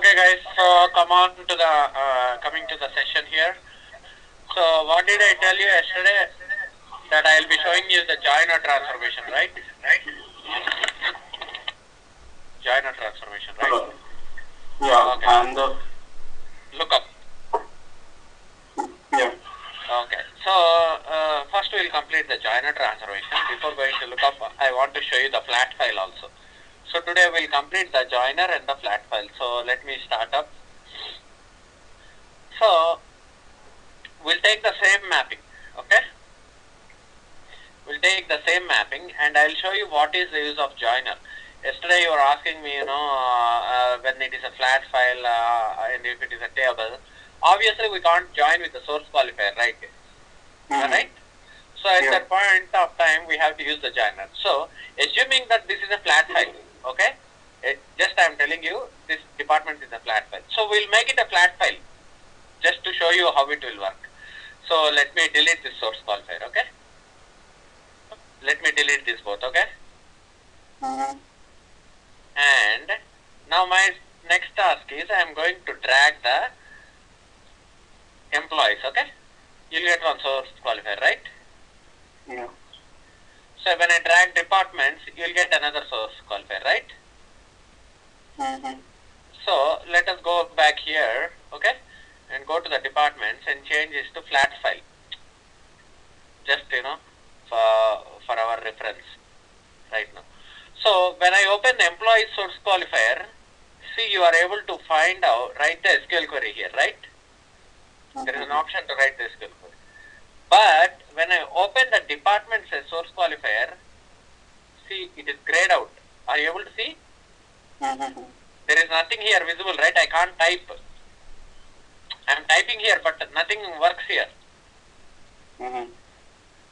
Okay guys, so coming to the session here. So what did I tell you yesterday? That I will be showing you the joiner transformation, right? Joiner transformation, right? Yeah, Okay. and Look up. yeah. Okay. So first we will complete the joiner transformation. Before going to look up, I want to show you the flat file also. So today we will complete the joiner and the flat file. So let me start up. So we'll take the same mapping. Okay. We'll take the same mapping and I'll show you what is the use of joiner. Yesterday you were asking me, when it is a flat file and if it is a table, obviously we can't join with the source qualifier, right? Right? So at that point of time we have to use the joiner. So assuming that this is a flat file, okay? Just I am telling you this department is a flat file. So we'll make it a flat file just to show you how it will work. So let me delete this source qualifier, okay? Let me delete this both, okay? And now my next task is I am going to drag the employees, okay? You'll get one source qualifier, right? Yeah. So when I drag departments, you'll get another source qualifier, right? So let us go back here, okay? And go to the departments and change this to flat file. Just, for our reference right now. So when I open employee source qualifier, see you are able to find out, write the SQL query here, right? There is an option to write the SQL query. But when I open the department's source qualifier, see it is grayed out. Are you able to see? There is nothing here visible, right? I can't type. I am typing here, but nothing works here.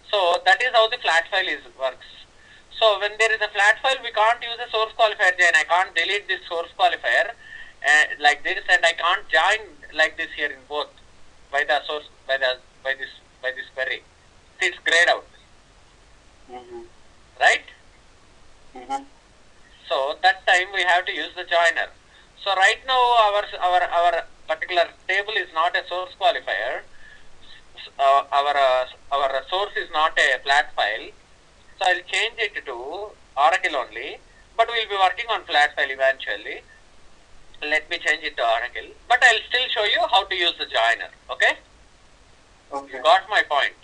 So that is how the flat file works. So when there is a flat file, we can't use a source qualifier then. I can't delete this source qualifier like this, and I can't join like this here in both by the source by this query. See, it's grayed out, right? So that time we have to use the joiner. So right now our particular table is not a source qualifier. Our source is not a flat file. So I'll change it to Oracle only, but we'll be working on flat file eventually. Let me change it to Oracle, but I'll still show you how to use the joiner, okay? Okay. You got my point?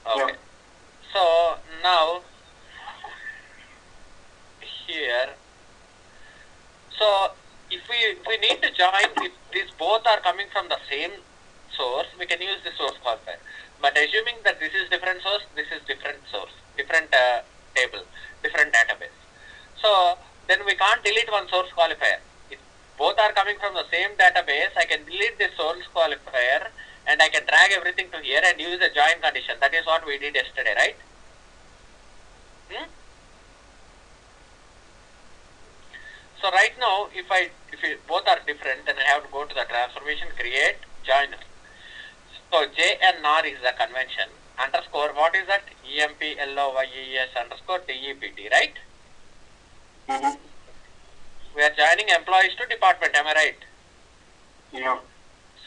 Okay. Yeah. So now here, so if we need to join, if these both are coming from the same source, we can use the source qualifier. But assuming that this is different source, this is different source, different table, different database. So then we can't delete one source qualifier. If both are coming from the same database, I can delete this source qualifier and I can drag everything to here and use a join condition. That is what we did yesterday, right? So right now, if both are different, then I have to go to the transformation, create joiner. So JNR is the convention. Underscore, what is that? EMPLOYES underscore DEPT, right? We are joining employees to department, am I right? Yeah.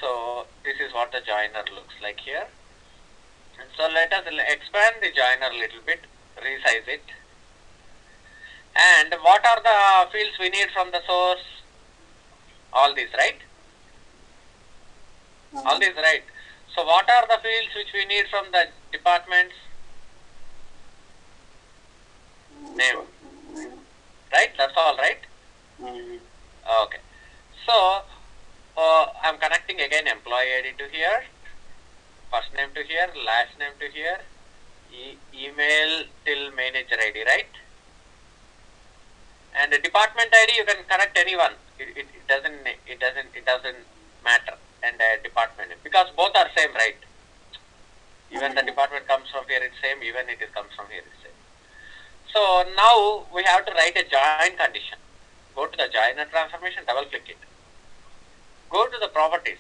So this is what the joiner looks like here. And so let us expand the joiner a little bit, resize it. And what are the fields we need from the source? All these, right? All these, right? So what are the fields which we need from the departments? Name. Right? That's all, right? Okay. So I'm connecting again employee ID to here, first name to here, last name to here, email till manager ID, right? And the department ID you can connect anyone. It doesn't matter. And department name, because both are same, right? Even the department comes from here, it's same. Even it comes from here, it's same. So now we have to write a join condition. Go to the joiner transformation, double click it. Go to the properties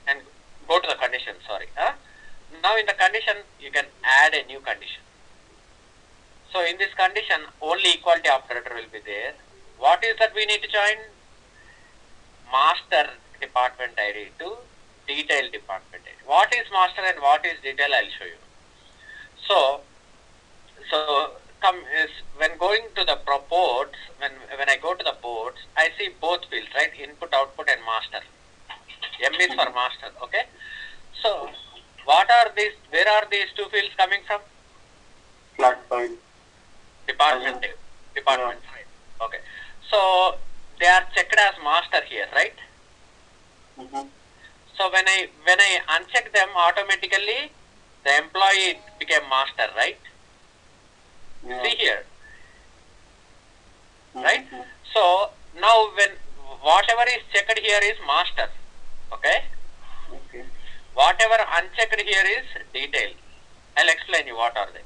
and go to the condition, sorry. Now in the condition, you can add a new condition. So in this condition, only equality operator will be there. What is that we need to join? master department ID to detail department ID. What is master and what is detail, I'll show you. So when going to the ports, when I go to the ports, I see both fields, right? Input, output, and master. M is for master, okay? So what are these? Where are these two fields coming from? Flat file. Department. Right? Okay. So they are checked as master here, right? So when I uncheck them, automatically the employee became master, right? See here, right? So now when whatever is checked here is master, okay? Whatever unchecked here is detail. I'll explain you what are they.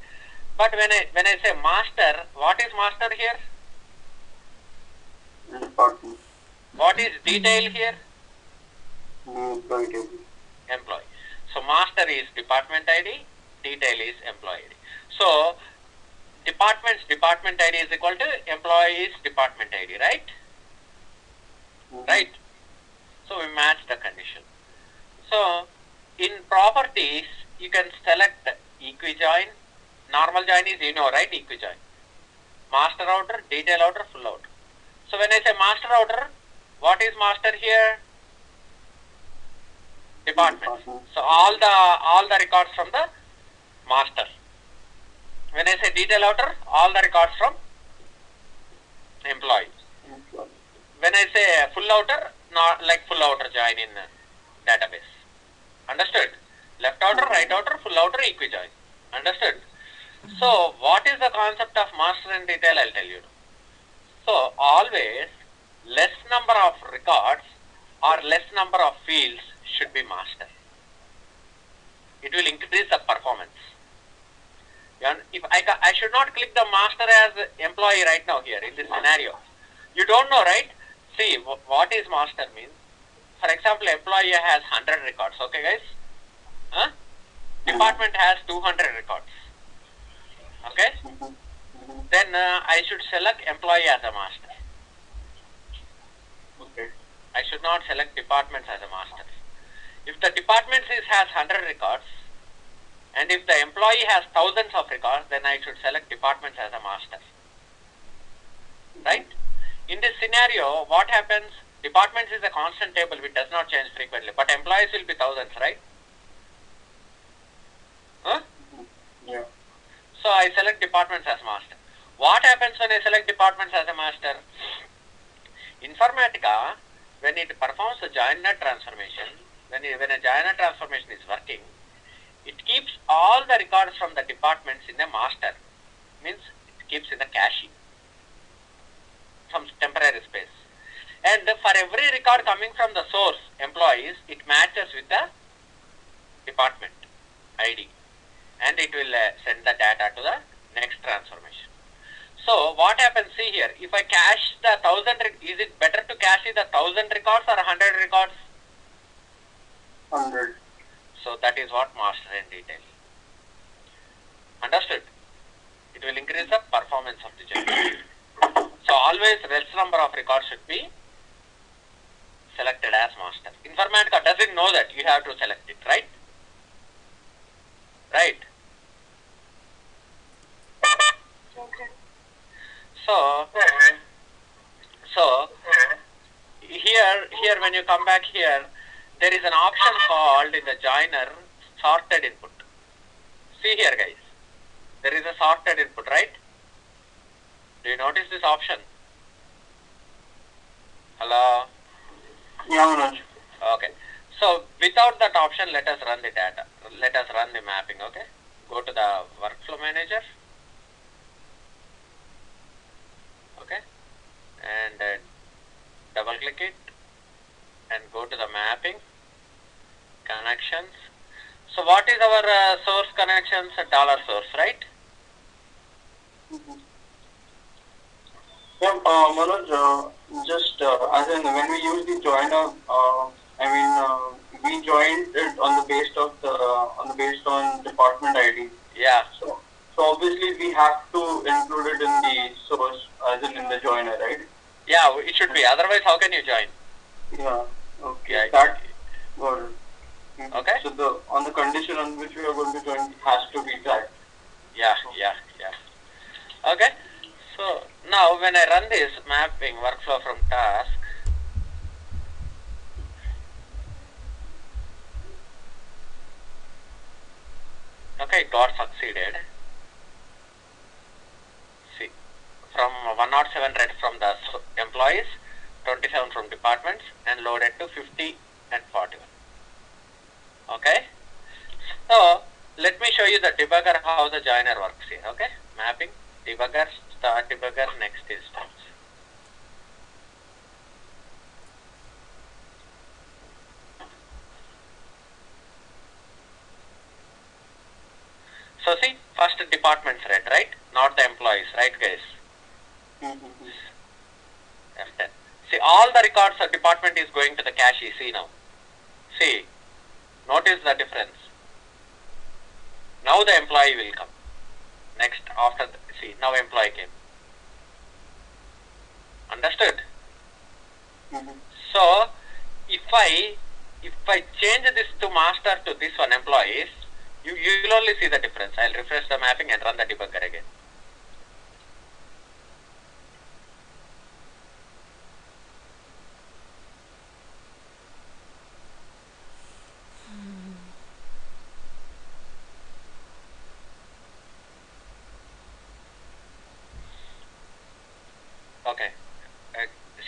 But when I say master, what is master here? Department. What is detail here? Employee table. Employee. So master is department ID, detail is employee ID. So department's department ID is equal to employee's department ID, right? Right. So we match the condition. So in properties, you can select equi-join. Normal join is, right? Equi-join. Master outer, detail outer, full outer. So when I say master outer, what is master here? Department. So all the records from the master. When I say detail outer, all the records from employee. When I say full outer, not like full outer join in database. Understood? Left outer, right outer, full outer, equi-join. Understood? So what is the concept of master and detail? I'll tell you. So always less number of records or less number of fields should be master. It will increase the performance. If I should not click the master as employee right now here in this scenario. You don't know, right? See what is master means. For example, employee has 100 records. Okay, guys? Department has 200 records. Okay? Then I should select employee as a master. Okay. I should not select departments as a master. If the department has 100 records, and if the employee has thousands of records, then I should select departments as a master. Right? In this scenario, what happens? Departments is a constant table which does not change frequently, but employees will be thousands, right? Yeah. So I select departments as master. What happens when I select departments as a master? Informatica, when it performs a joiner transformation, when a joiner transformation is working, it keeps all the records from the departments in the master. Means it keeps in the cache, some temporary space. And for every record coming from the source employees, it matches with the department ID. And it will send the data to the next transformation. So what happens, see here, if I cache the 1000, is it better to cache the 1000 records or 100 records? 100. So that is what master and detail. Understood? It will increase the performance of the journey. So always less number of records should be selected as master. Informatica doesn't know that you have to select it, right? Right. Okay. So here when you come back here, there is an option called in the joiner sorted input. See here, guys. There is a sorted input, right? Do you notice this option? Hello? Yeah, Manoj. Okay. So without that option, let us run the data. Let us run the mapping, okay? Go to the workflow manager. Okay. And double click it and go to the mapping connections. So what is our source connections? $source, right? Yeah, Manoj, just as in when we use the joiner, we joined it on the based on department ID. Yeah. So obviously we have to include it in the source as in the joiner, right? Yeah, it should be. Otherwise, how can you join? Yeah. Okay. Yeah. That got it. Okay. So on the condition on which we are going to join has to be that. Yeah. Okay. So now when I run this mapping workflow from task, okay, it got succeeded. See, from 107 read from the employees, 27 from departments, and loaded to 50 and 41. Okay. So let me show you the debugger, how the joiner works here. Okay. Mapping, debugger, start debugger, next instance. So see, first departments read, right? Not the employees, right guys? F10. See, all the records of department is going to the cache. See now. See, notice the difference. Now the employee will come. Next, after the, see, now employee came. Understood? So, if I change this to master to this one employees, you will only see the difference. I'll refresh the mapping and run the debugger again. Okay.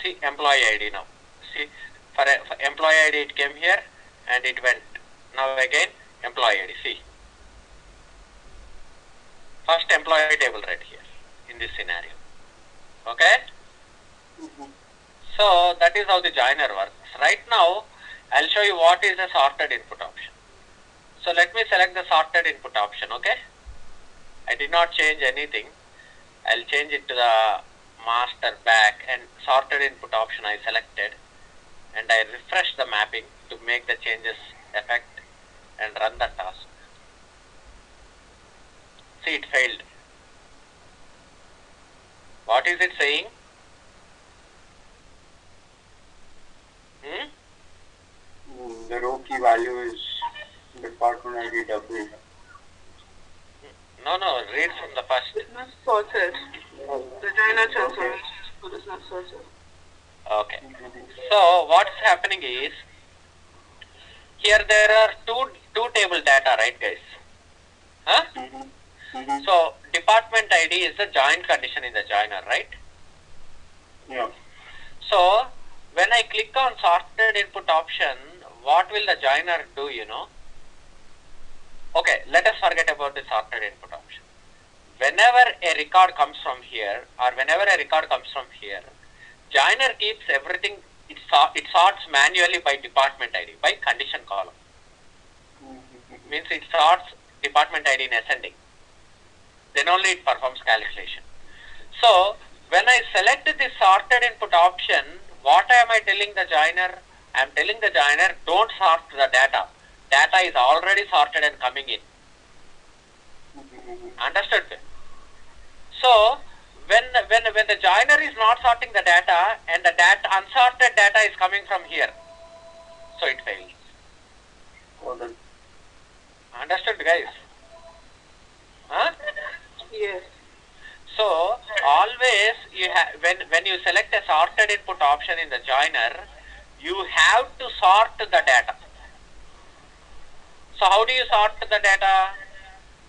See employee ID now. See, for employee ID it came here and it went. Now again employee ID. See. First employee table right here in this scenario. Okay. So that is how the joiner works. Right now I'll show you what is the sorted input option. So let me select the sorted input option. Okay. I did not change anything. I'll change it to the master back, and sorted input option I selected, and I refresh the mapping to make the changes effect and run the task. See, it failed. What is it saying? The row key value is department ID double. No, read from the first. It's not sorted. The joiner transformation, but it's not sorted. Okay. So what's happening is, here there are two table data, right guys? Huh? So department ID is the join condition in the joiner, right? Yeah. So when I click on sorted input option, what will the joiner do, you know? Okay, let us forget about the sorted input option. Whenever a record comes from here, or whenever a record comes from here, joiner keeps everything, it sorts manually by department ID, by condition column. Means it sorts department ID in ascending. Then only it performs calculation. So when I select the sorted input option, what am I telling the joiner? I am telling the joiner, don't sort the data. Data is already sorted and coming in. Understood? So when the joiner is not sorting the data and the unsorted data is coming from here, so it fails. Understood, guys? Huh? Yes. So always you have, when you select a sorted input option in the joiner, you have to sort the data. So how do you sort the data?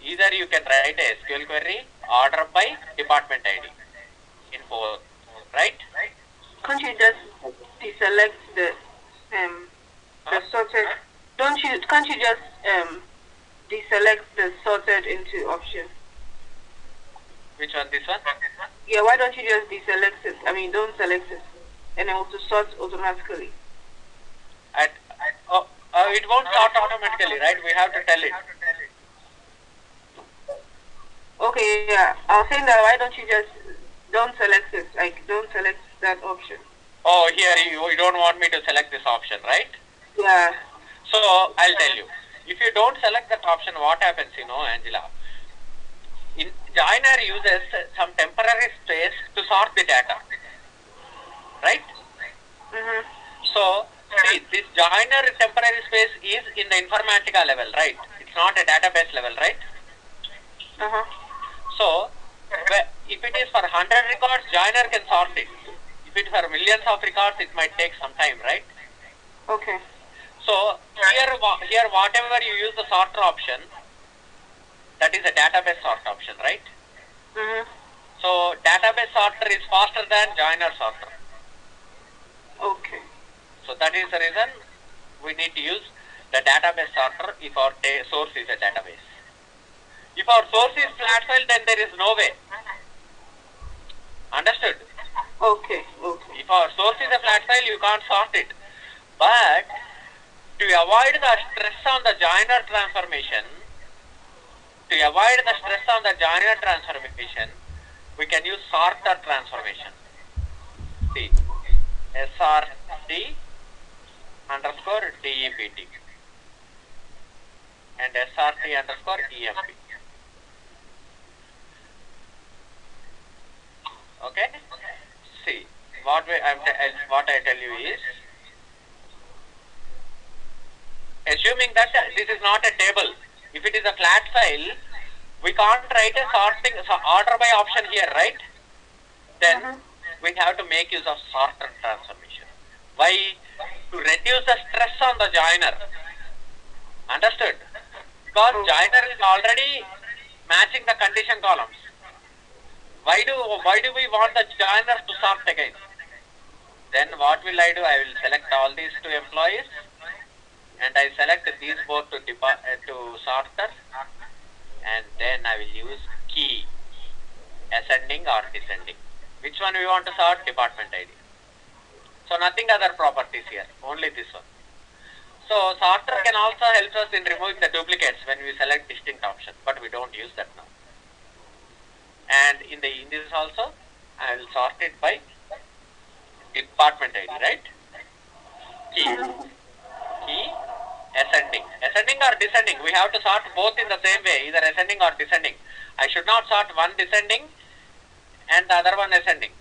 Either you can write a SQL query, order by department ID in both, right? Can't you just deselect the sorted? Can't you just deselect the sorted into option? Which one? This one? Yeah, why don't you just deselect it? I mean, don't select it, and it will sort automatically. It won't sort automatically, right? We have to tell it. Okay, yeah. I was saying that why don't you just don't select it? Like, don't select that option. Oh, here you don't want me to select this option, right? Yeah. So I'll tell you. If you don't select that option, what happens, you know, Angela? Joiner uses some temporary space to sort the data, right? So, see, this joiner temporary space is in the Informatica level, right? It's not a database level, right? So, if it is for 100 records, joiner can sort it. If it is for millions of records, it might take some time, right? Okay. So, here whatever you use the sorter option, that is a database sort option, right? So, database sorter is faster than joiner sorter. Okay. So, that is the reason we need to use the database sorter if our source is a database. If our source is flat file, then there is no way. Understood? Okay. Okay. If our source is a flat file, you can't sort it. But to avoid the stress on the joiner transformation, we can use sorter transformation. See, SRT underscore DEPT and SRT underscore EMP. Okay? See, what I tell you is, assuming that this is not a table, if it is a flat file, we can't write a order by option here, right? Then we have to make use of sorter transformation. Why? To reduce the stress on the joiner. Understood? Because joiner is already matching the condition columns. Why do we want the joiners to sort again? Then what will I do? I will select all these two employees and I select these both to sorter, and then I will use key, ascending or descending. Which one we want to sort? Department ID. So nothing other properties here, only this one. So sorter can also help us in removing the duplicates when we select distinct option, but we don't use that now. And in this also, I will sort it by department ID, right? Key, ascending or descending. We have to sort both in the same way, either ascending or descending. I should not sort one descending and the other one ascending.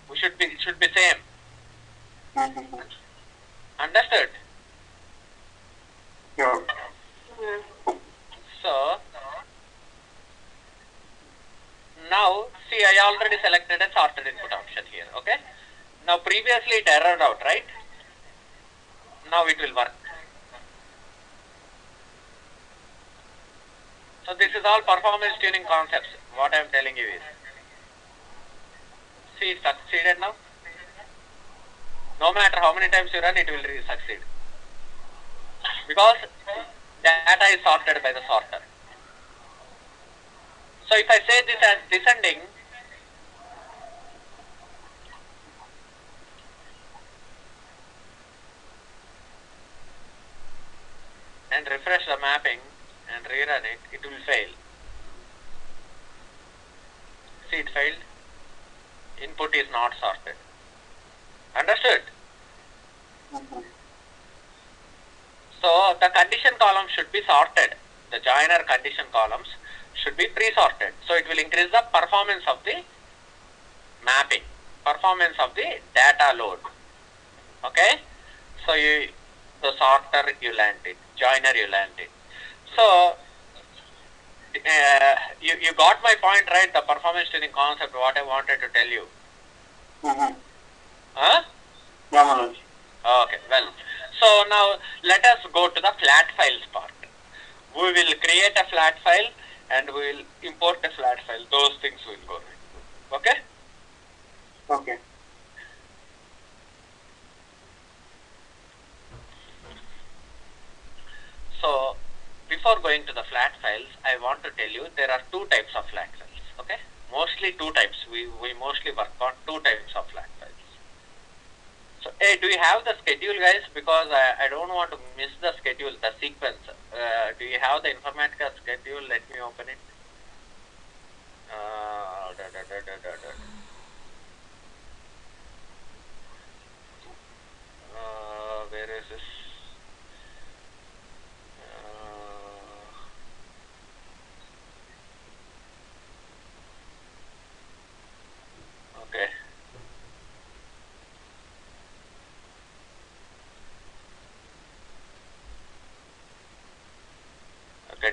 It should be same. Understood? Yeah. So now see, I already selected a sorted input option here. Okay. Now previously it errored out, right? Now it will work. So this is all performance tuning concepts. What I am telling you is, see, it succeeded now. No matter how many times you run, it will succeed. Because data is sorted by the sorter. So if I say this as descending, and refresh the mapping and rerun it, it will fail. See, it failed. Input is not sorted. Understood? So the condition column should be sorted. The joiner condition columns should be pre-sorted. So it will increase the performance of the mapping, performance of the data load. Okay? So the sorter you learned it, joiner you learned it. So you got my point, right? The performance tuning concept, what I wanted to tell you. Huh? Yeah, Manoj. Okay, well, so now let us go to the flat files part. We will create a flat file and we will import a flat file. Those things will go right. Okay? Okay. So before going to the flat files, I want to tell you there are two types of flat files. Okay? Mostly two types. We mostly work on two types of flat files. So, hey, do you have the schedule, guys? Because I don't want to miss the schedule, the sequence. Do you have the Informatica schedule? Let me open it. Where is this? Okay.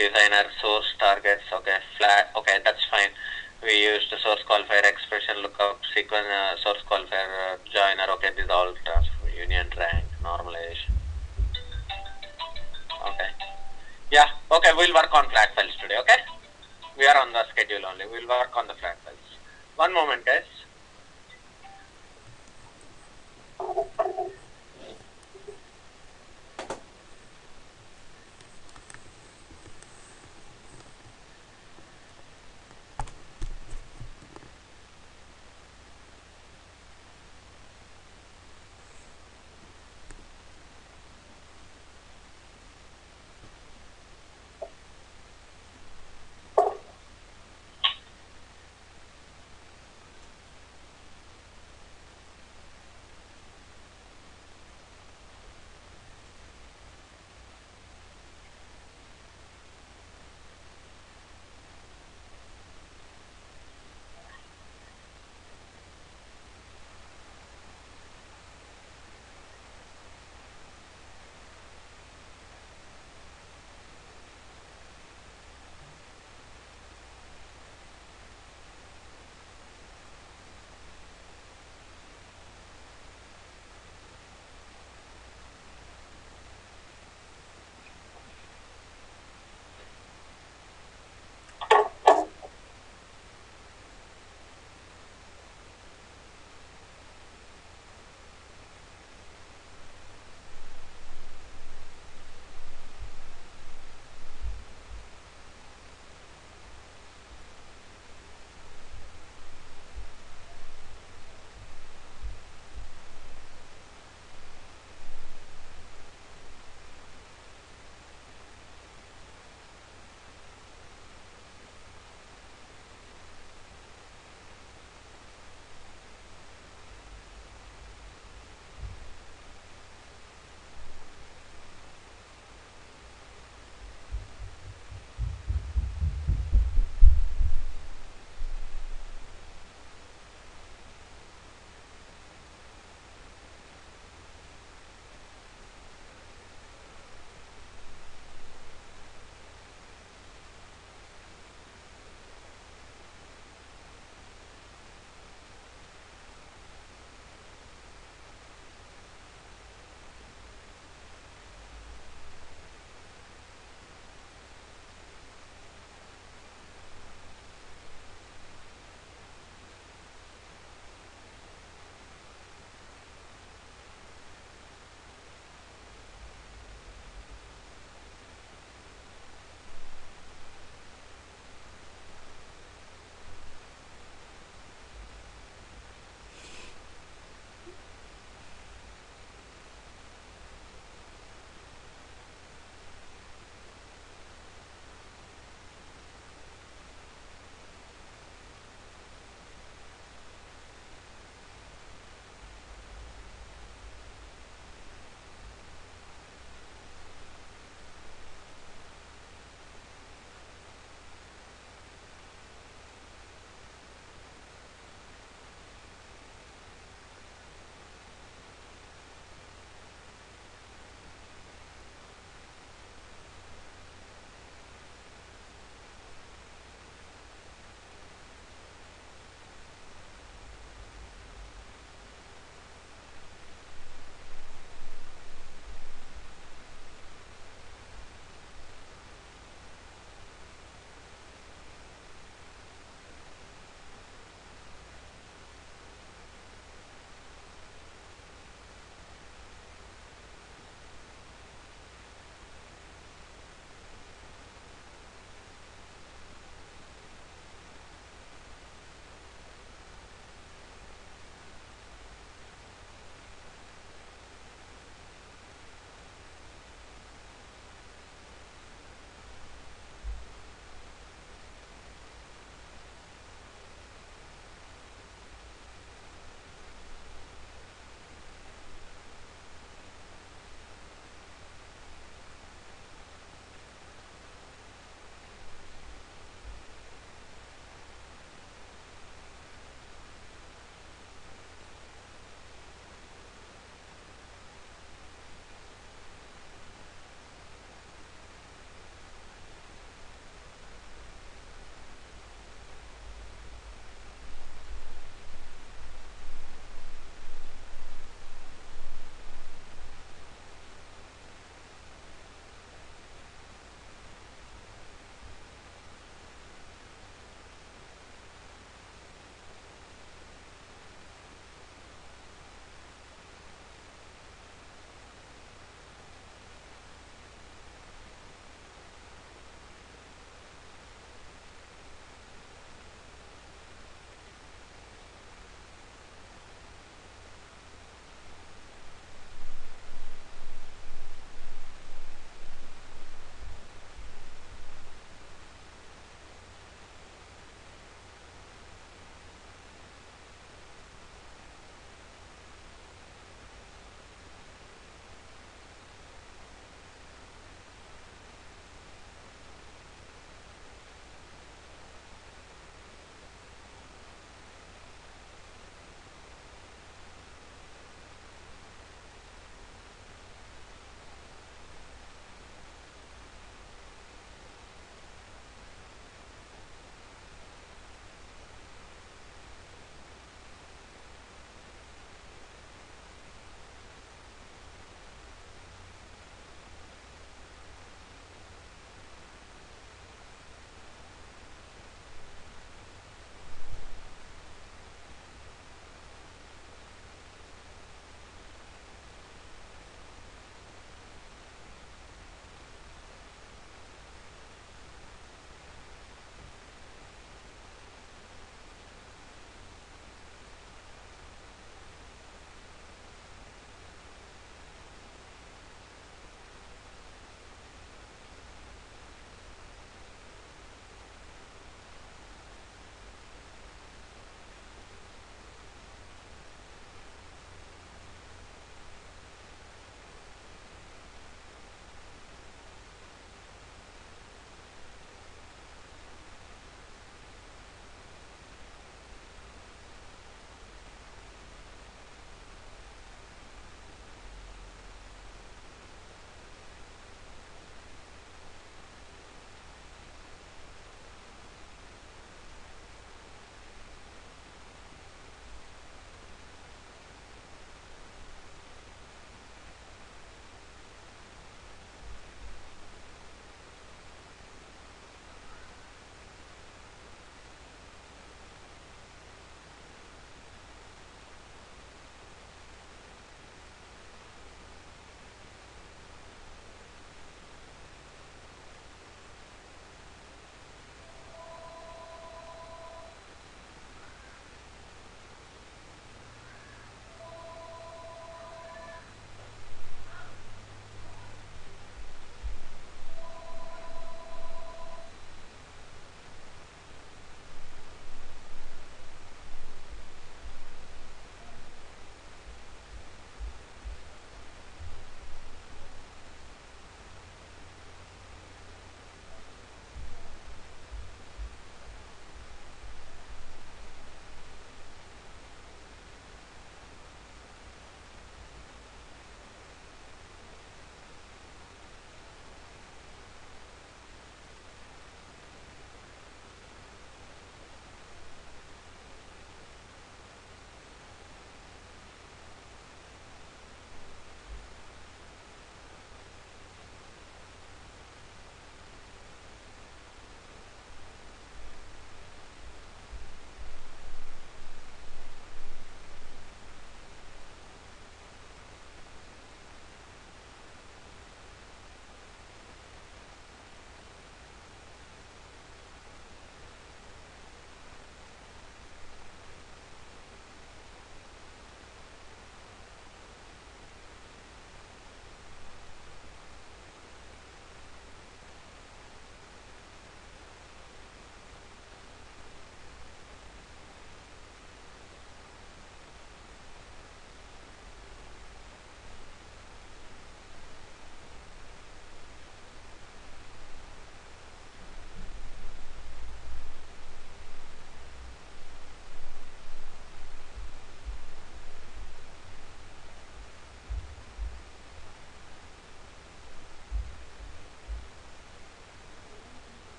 designer source targets. Okay, flat. Okay, that's fine. We used the source qualifier expression lookup sequence source qualifier joiner. Okay, these all transfer union rank normalization. Okay. Yeah. Okay, we'll work on flat files today. Okay. We are on the schedule only. We'll work on the flat files. One moment, guys.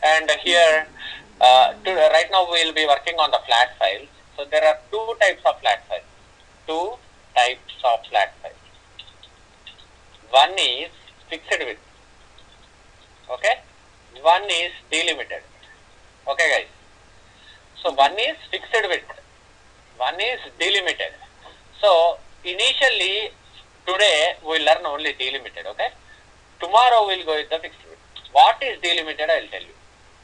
And here, right now we will be working on the flat files. So there are two types of flat files. Two types of flat files. One is fixed width. Okay. One is delimited. Okay, guys. So one is fixed width. One is delimited. So initially, today we will learn only delimited. Okay. Tomorrow we will go with the fixed width. What is delimited? I will tell you.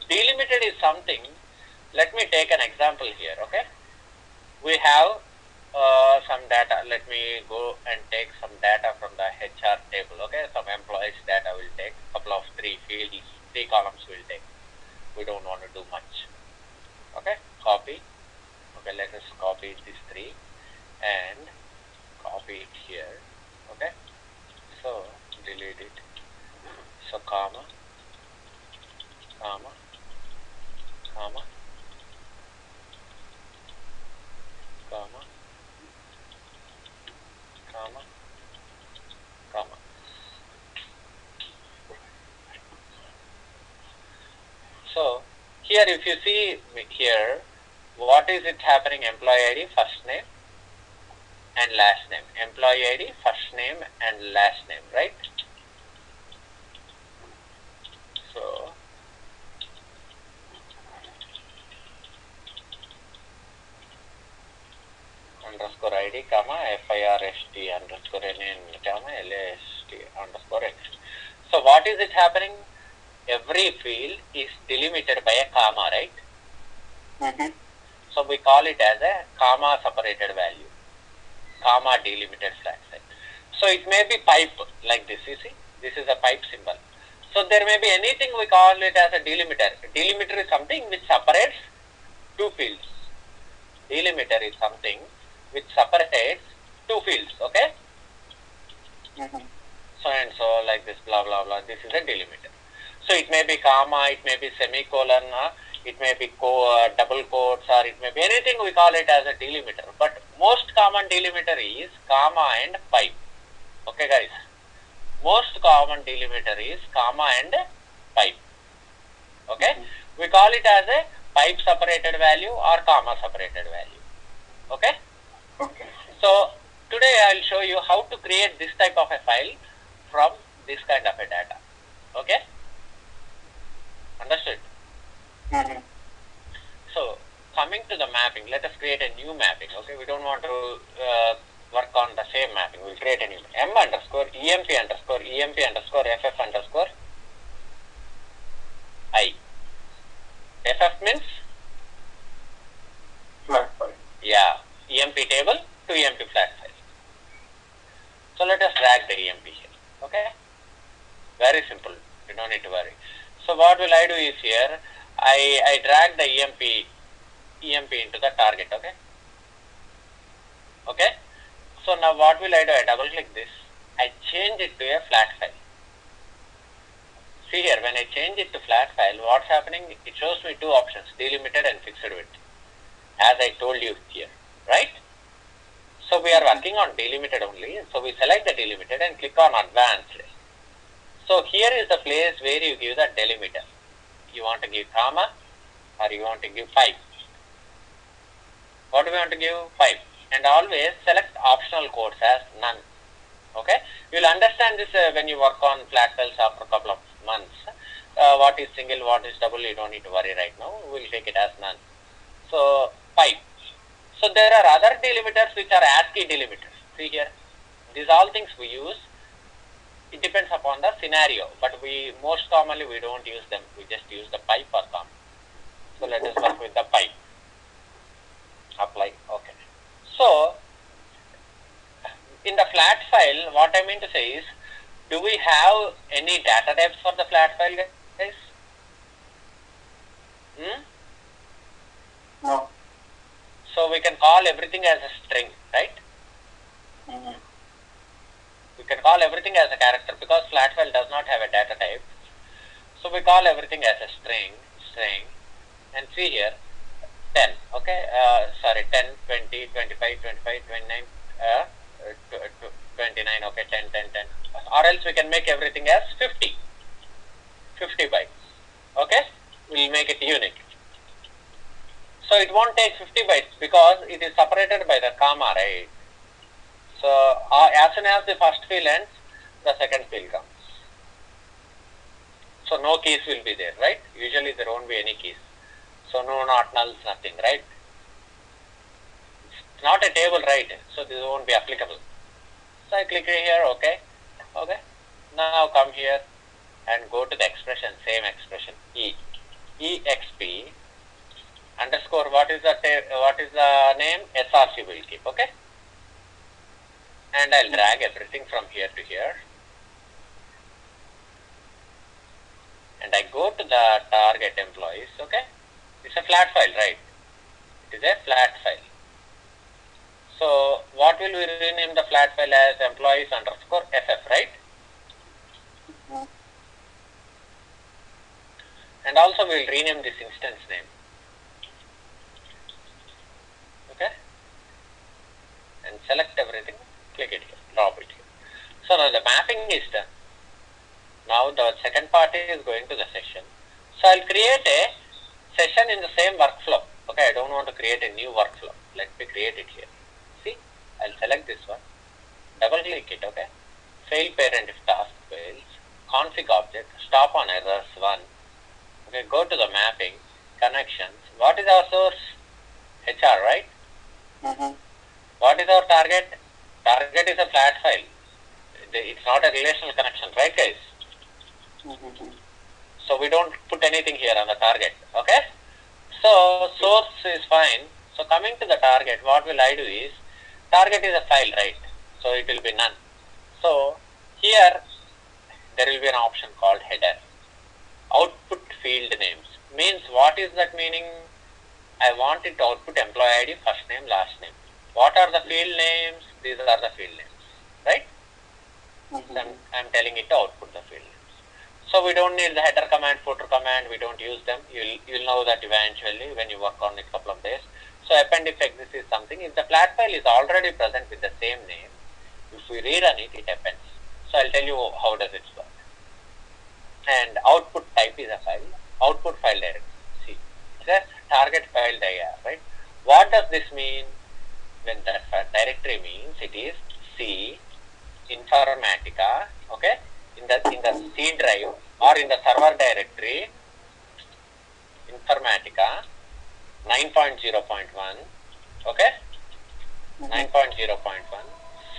Delimited is something. Let me take an example here. Okay. We have some data. Let me go and take some data from the HR table. Okay. Some employees data will take. Couple of 3 fields, 3 columns will take. We don't want to do much. Okay. Copy. Okay. Let us copy these 3 and copy it here. Okay. So delete it. So comma, comma, comma, comma, comma, comma. So here if you see here, what is it happening? Employee ID, first name and last name. Employee ID, first name and last name, right? So underscore ID, comma, FIRST underscore NN, comma, LAST underscore X. So what is it happening? Every field is delimited by a comma, right? Mm-hmm. So we call it as a comma separated value, comma delimited flat file. So it may be pipe like this, you see, this is a pipe symbol. So there may be anything, we call it as a delimiter. Delimiter is something which separates 2 fields. Delimiter is something which separates 2 fields, okay? Mm-hmm. So and so, like this, blah, blah, blah. This is a delimiter. So it may be comma, it may be semicolon, it may be double quotes, or it may be anything, we call it as a delimiter. But most common delimiter is comma and pipe. Okay, guys? Most common delimiter is comma and pipe. Okay? We call it as a pipe separated value or comma separated value. Okay? Okay. So today I will show you how to create this type of a file from this kind of a data. Okay? Understood? Mm-hmm. So coming to the mapping, let us create a new mapping. Okay? We don't want to work on the same mapping. We'll create a new M underscore EMP underscore FF underscore I. FF means? Flat file. Yeah. EMP table to EMP flat file. So let us drag the EMP here. Okay? Very simple. You don't need to worry. So what will I do is here, I drag the EMP into the target. Okay? Okay? So now what will I do? I double click this. I change it to a flat file. See here, when I change it to flat file, what's happening? It shows me 2 options, delimited and fixed width, as I told you here, right? So we are working on delimited only. So we select the delimited and click on advanced. So here is the place where you give the delimiter. You want to give comma or you want to give pipe. What do we want to give? Pipe. And always select optional codes as none. Okay? You will understand this when you work on flat files after a couple of months. What is single, what is double, you don't need to worry right now. We will take it as none. So, pipe. So, there are other delimiters which are ASCII delimiters. See here. These all things we use. It depends upon the scenario. But we most commonly we don't use them. We just use the pipe or comma. So, let us work with the pipe. Apply. Okay. So, in the flat file, what I mean to say is, do we have any data types for the flat file, guys? No. So we can call everything as a string, right? Mm-hmm. We can call everything as a character because flat file does not have a data type. So we call everything as a string, and see here, 10, okay, 10, 20, 25, 25, 29, 29, okay, 10, 10, 10, or else we can make everything as 50 bytes, okay, we'll make it unique. So it won't take 50 bytes because it is separated by the comma, right? So as soon as the first field ends, the second field comes. So no keys will be there, right? Usually there won't be any keys. So no, not nulls, nothing, right? It's not a table, right? So this won't be applicable. So I click here, okay. Okay. Now come here and go to the expression, same expression, exp underscore what is the name, src will keep, okay. And I'll drag everything from here to here. And I go to the target employees, okay. It's a flat file, right? It is a flat file. So what will we rename the flat file as? Employees underscore ff, right? And also we will rename this instance name. Okay. And select everything, click it here, drop it here. So now the mapping is done. Now the second part is going to the session. So I'll create a session in the same workflow. Okay, I don't want to create a new workflow. Let me create it here. See, I'll select this one, double click it, okay. Fail parent if task fails, config object, stop on errors 1. Okay, go to the mapping, connections. What is our source? HR, right? What is our target? Target is a flat file. It's not a relational connection, right guys? So we don't put anything here on the target, okay? So source is fine. So coming to the target, what will I do is, target is a file, right? So it will be none. So here there will be an option called header. Output field names. Means what is that meaning? I want it to output employee ID, first name, last name. What are the field names? These are the field names, right? I'm telling it to output the field names. So we don't need the header command, footer command, we don't use them. You'll know that eventually when you work on it a couple of days. So append if exists is something. If the flat file is already present with the same name, if we rerun it, it appends. So I'll tell you how does it work. And output type is a file, output file directory. See, it says target file dir, right? What does this mean? When that directory means it is C Informatica, okay, in the C drive or in the server directory, Informatica 9.0.1, okay, 9.0.1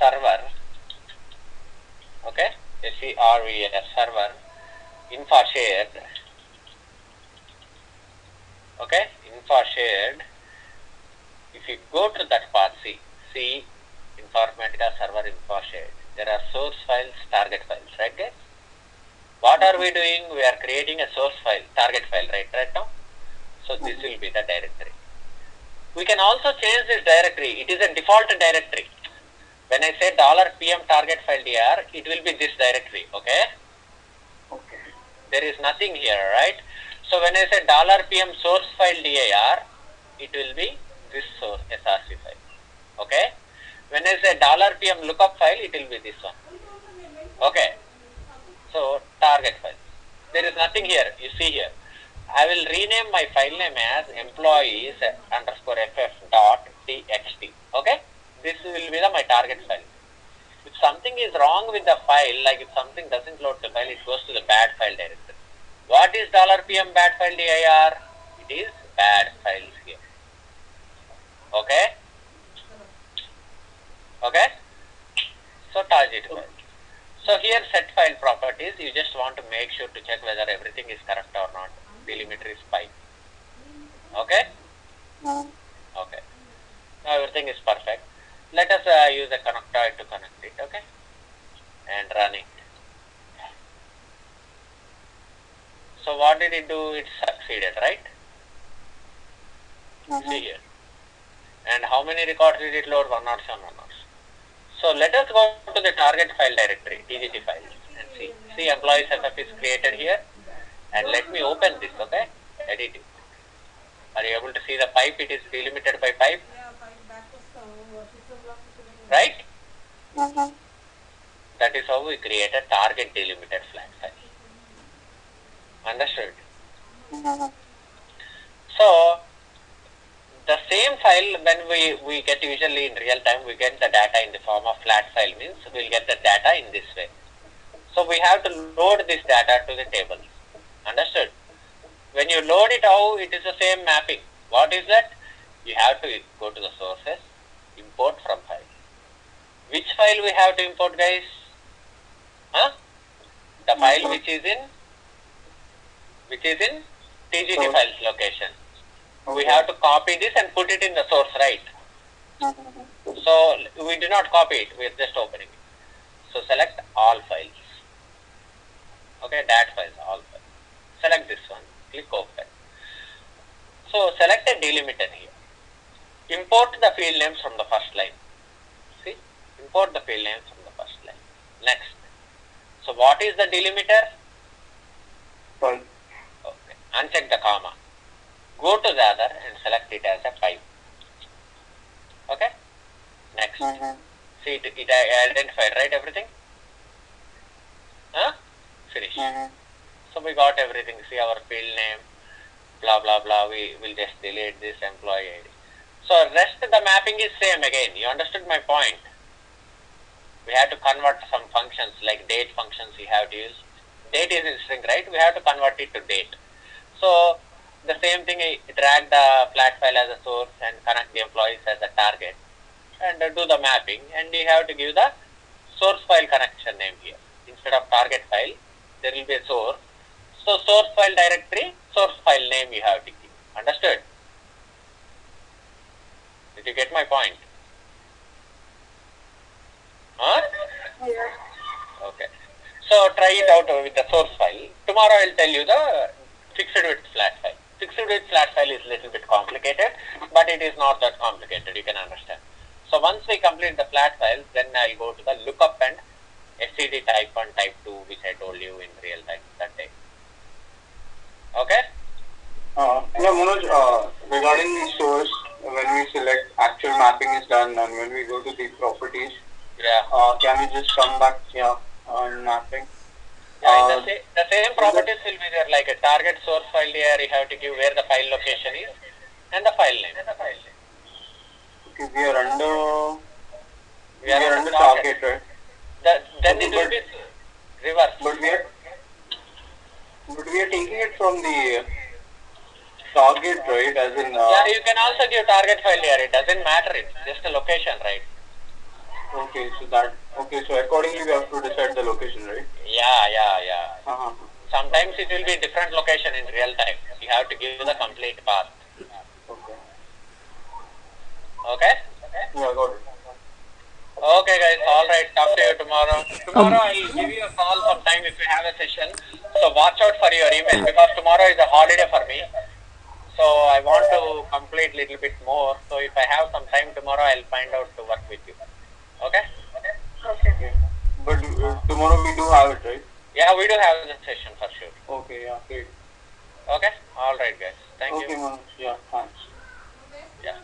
server, okay, server server info shared, okay, info shared. If you go to that path, see Informatica server info shared, there are source files, target files, right guys? What are we doing? We are creating a source file, target file, right now? So this will be the directory. We can also change this directory. It is a default directory. When I say $PM target file dir, it will be this directory, okay? There is nothing here, right? So when I say $PM source file dir, it will be this source src file, okay? When I say $PM lookup file, it will be this one, okay? So target file. There is nothing here. You see here. I will rename my file name as employees underscore ff dot txt, okay? This will be my target file. If something is wrong with the file, like if something doesn't load the file, it goes to the bad file directory. What is $PM bad file dir? It is bad files here. Okay? Okay? So target file. So here set file properties, you just want to make sure to check whether everything is correct or not. Delimiter is pipe. Okay? Okay. Now everything is perfect. Let us use a connector to connect it, okay? And run it. So what did it do? It succeeded, right? See here. And how many records did it load? 107 107. So let us go to the target file directory, tgt files, and see. See, employees ff is created here. And let me open this, okay? Edit it. Are you able to see the pipe? It is delimited by pipe. Right? That is how we create a target delimited flat file. Understood? So the same file, when we get usually in real time, we get the data in the form of flat file, means we'll get the data in this way. So we have to load this data to the tables. Understood? When you load it out, it is the same mapping. What is that? You have to go to the sources, import from file. Which file we have to import, guys? The file which is in TGT files location. We have to copy this and put it in the source, right? So we do not copy it, we are just opening it. So select all files. Okay, that files, all files. Select this one, click open. So select a delimiter here. Import the field names from the first line. See, import the field names from the first line. Next. So what is the delimiter? Fine. Okay, uncheck the comma. Go to the other and select it as a pipe. Okay. Next. See, it identified, right, everything? Finish. So we got everything. See our field name, blah blah blah. We will just delete this employee ID. So rest the mapping is same again. You understood my point? We have to convert some functions like date functions we have to use. Date is in string, right? We have to convert it to date. So the same thing, drag the flat file as a source and connect the employees as a target and do the mapping, and you have to give the source file connection name here. Instead of target file, there will be a source. So source file directory, source file name you have to give. Understood? Did you get my point? Yeah. Okay. So try it out with the source file. Tomorrow I will tell you the fixed width flat file. Fixed width flat file is a little bit complicated, but it is not that complicated, you can understand. So once we complete the flat files, then I will go to the lookup and SCD type 1, type 2, which I told you in real time that day. Okay? Yeah, Manoj, regarding the source, when we select actual mapping is done and when we go to the properties, can we just come back here on mapping? Yeah, the same properties will be there, like a target source file here, you have to give where the file location is and the file name. Okay, we are under target, right? Then it will be reverse. But we are taking it from the target, right? As in yeah, you can also give target file here, it doesn't matter, it's just a location, right? Okay, so accordingly we have to decide the location, right? Yeah. Sometimes it will be different location in real time. You have to give the complete path. Okay? Yeah, got it. Okay guys, alright, talk to you tomorrow. Tomorrow I will give you a call sometime if you have a session. So watch out for your email because tomorrow is a holiday for me. So I want to complete little bit more. So if I have some time tomorrow, I will find out to work with you. Okay? Okay. But tomorrow we do have it, right? Yeah, we do have the session for sure. Okay, yeah, great. Okay? Alright guys. Thank you. Okay, Manoj. Yeah, thanks. Yeah.